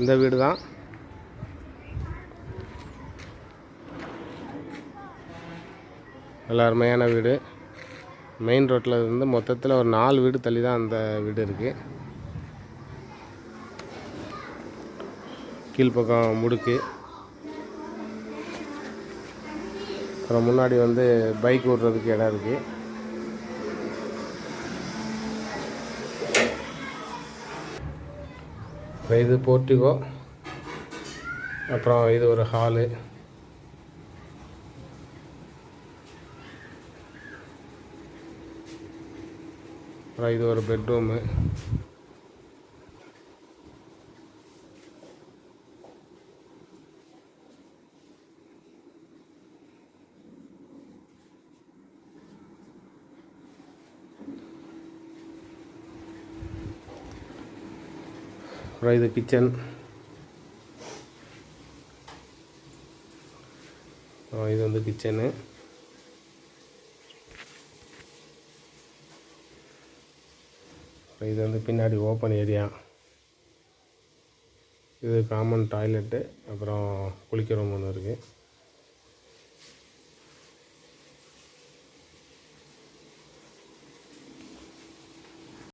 இந்த வீடு தான். நல்ல அருமையான வீடு. மெயின் ரோட்டில் இருந்து மொத்தத்தில் ஒரு 4 வீடு தள்ளி தான் அந்த வீடு இருக்குது. கீழ்ப்பக்கம் முடுக்கு. அப்புறம் முன்னாடி வந்து பைக் ஓட்டுறதுக்கு இடம் இருக்குது. இது போர்ட்டிகோ. அப்புறம் இது ஒரு ஹாலு. அப்புறம் இது ஒரு பெட்ரூமு. அப்புறம் இது கிச்சன். இது வந்து கிச்சனு. இது வந்து பின்னாடி ஓப்பன் ஏரியா. இது காமன் டாய்லெட்டு. அப்புறம் குளிக்கிற ரூம் ஒன்று இருக்குது.